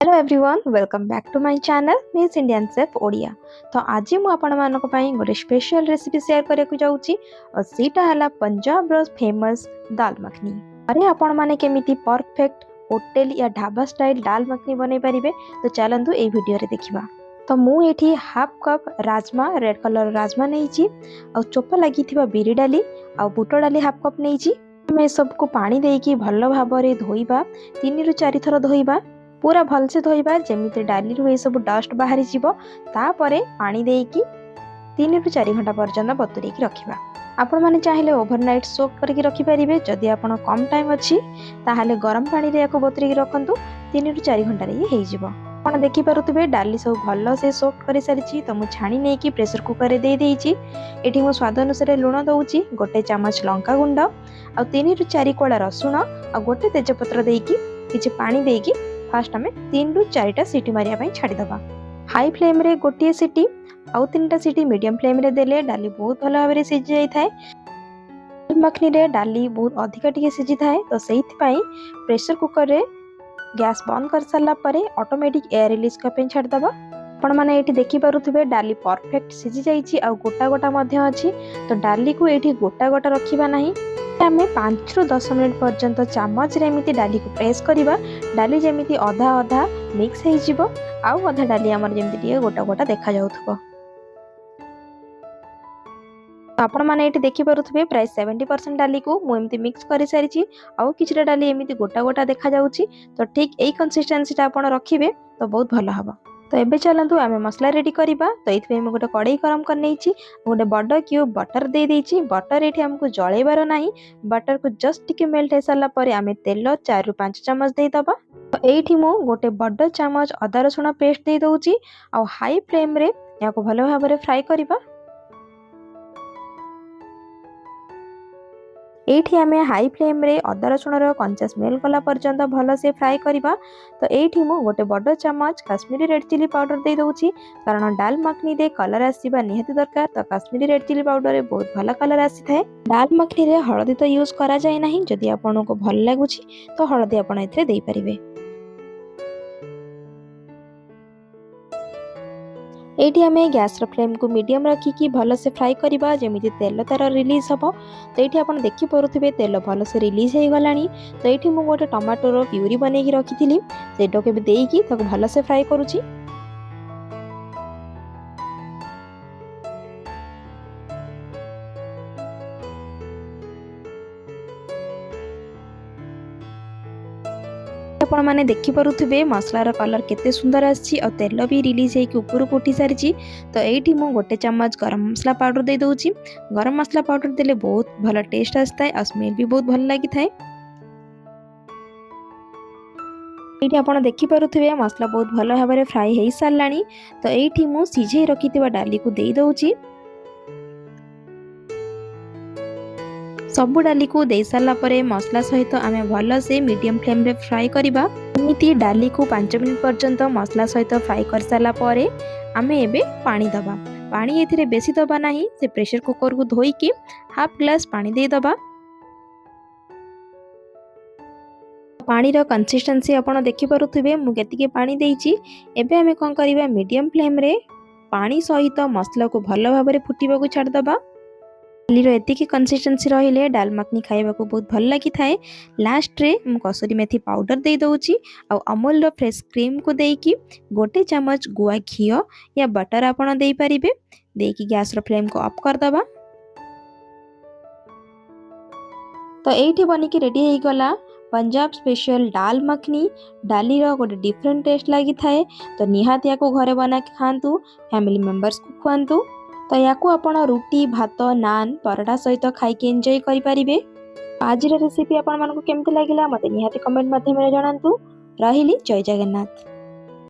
Hello everyone welcome back to my channel miss Indian chef Odia. तो आज मु आपण मानक पई गोटे स्पेशल रेसिपी शेयर करने को जाउची और सीटा हला पंजाब रो फेमस दाल मखनी। अरे आपण माने केमिति परफेक्ट होटल या ढाबा स्टाइल दाल मखनी बनै परिबे तो चलंतु ए वीडियो रे देखिबा। तो मु एठी half cup rajma red colour rajma नैची और चोपा लागि थिबा बिरी डाली और बुट डाली हाफ कप नैची। हमें सबको पानी देकी भल भाबरे धोइबा 3 रु 4 थर धोइबा पूरा भलसे धोइबा जेमिति डाली रु ए सब डस्ट बाहरी जीवो। तापरे पानी देकी 3 रु 4 घंटा पर्यंत बतुरेकी रखिबा। आपण माने चाहिले ओवरनाइट सोक करके रखि परिबे। जदि आपण कम टाइम अछि ताहाले गरम पानी रे याको बतुरेकी रखंतु 3 रु 4 घंटा रे हे जीवो। आपण देखि पारुतबे डाली सब भल से सोक करि सारिछि। तो मु छाणी नै कि प्रेशर कुकर रे दे देइछि। एठी मु स्वाद अनुसार लूण दउछि, गोटे चमच लंका गुंड आ 3 रु 4 कोला रसुण आ गोटे तेजपत्र देकी किछि पानी देकी फास्ट हमें 3 रु 4 सीटी मारिया पई छाडी दबा। हाई फ्लेम रे गोटिए सीटी आउ 3टा सीटी मीडियम फ्लेम रे देले डाली बहुत भल भाबरे सिझि जाई थाए। मखनी रे डाली बहुत अधिक टिके सिझि थाए। तो सेहित पई प्रेशर कुकर रे गैस बंद कर साला परे ऑटोमेटिक एयर रिलीज का पे छाडी दबा। आपण माने एठी देखि पारुथबे डाली परफेक्ट सिझि जाईछि आ गोटा गोटा मध्ये अछि। तो डाली को एठी गोटा गोटा रखिबा नाही। आमे 5 रु 10 मिनिट पर्यंत चामच रे एमिति डाली को प्रेस करिबा। डाली जेमिति अधा अधा मिक्स हे जिवो आउ अधा डाली हमर जेमिति टिके गोटा गोटा देखा जाउथबो। आपण माने एठी देखि पारुथबे प्राय 70% डाली को मु एमिति मिक्स करि सारिछि आउ किछटा डाली एमिति गोटा गोटा देखा जाउछि। तो ठीक एई कंसिस्टेंसी ता आपण रखिबे तो बहुत भलो हबो। तो एबे चलंतु आमे मसला रेडी करिबा। तो एथि में गोटे कड़ाई गरम कर नेछि, गोटे बड़ क्यूब बटर दे देछि। बटर एठी हमको जळेबार नाही, बटर को जस्ट टिके मेल्ट हे साला परे आमे तेल 4 रु 5 चम्मच दे दबा। तो एठी मु गोटे बड़ चम्मच अदा रसुण पेस्ट दे दउछि आ हाई फ्लेम रे याको भलो भाबरे फ्राई करिबा। एठी हमें हाई फ्लेम रे अदा रसुण रो कंचा स्मेल कला पर्यंत भलो से फ्राई करिबा। तो एठी मु गोटे बड़ चम्मच काश्मीरी रेड चिली पाउडर दे दउछि, कारण दाल मखनी दे कलर आसीबा निहाती दरकार। तो काश्मीरी रेड चिली पाउडर रे बहुत भलो कलर आसी थाए। दाल मखनी रे हळदी तो यूज करा जाय नाही, जदि आपन को भल लागुछि तो हळदी आपन एथरे देई परिबे। एठी हमें गैस रो फ्लेम को मीडियम रखी कि भलो से फ्राई करिबा जेमिति तेल तार रिलीज हबो। तो एठी आपण देखि परुथिबे तेल भलो से रिलीज हे गलानी। तो एठी मु गोटे टमाटो रो प्यूरी बनै कि रखिथिली, सेटो के देकी ताको भलो से फ्राई करूची। आपण माने देखि परुथिबे मसला रो कलर केते सुंदर आछि और तेल भी रिलीज हे कि ऊपर को उठी सारिछि। तो एठी मु गोटे चम्मच गरम मसला पाउडर दे दउछि। गरम मसला पाउडर देले बहुत भलो टेस्ट आस्ताय और स्मेल भी बहुत भल लागि थाए। एठी आपण देखि परुथिबे मसला बहुत भलो भाबरे फ्राई हे सारलानी। तो एठी मु सिझे रखिथिबा डाली को देई दउछि। सबु डाली को दे साला परे मसला सहित आमे भलो से मीडियम फ्लेम रे फ्राई करिबा। एमिति डाली को 5 मिनिट पर्यंत मसला सहित फ्राई कर साला परे आमे एबे पानी दबा। पानी एथिरे बेसी दबा नाही, से प्रेशर कुकर को धोई के हाफ ग्लास पानी दे दबा। पानी रो कंसिस्टेंसी आपण देखि परुथिबे मु केतिके पानी देइछि। एबे आमे कोन करिबा मीडियम फ्लेम रे पानी सहित मसला को भलो भाबरे फुटिबा को छाड़ दबा। डाली रो एतिकी कंसिस्टेंसी रहिले दाल मखनी खाइबा को बहुत भल लागि थाए। लास्ट रे मु कसूरी मेथी पाउडर दे दउछि आ अमूल रो फ्रेश क्रीम को देकी गोटे चम्मच गुआ घियो या बटर आपण देई परिबे। देकी गैस रो फ्लेम को ऑफ कर दबा। तो एठी बनी के रेडी हे गला पंजाब स्पेशल दाल मखनी। डाली रो गोटे डिफरेंट टेस्ट लागि थाए। तो निहाती याको घरे बना के खांतु, फैमिली मेंबर्स को खुआंतु। तो याको आपण रोटी भात नान पराठा सहित खाई के एंजॉय करि परिबे। आज रेसिपी आपण मानको केमति लागिला मते निहाती कमेंट माध्यम रे जणांतु। रहिली जय जगन्नाथ।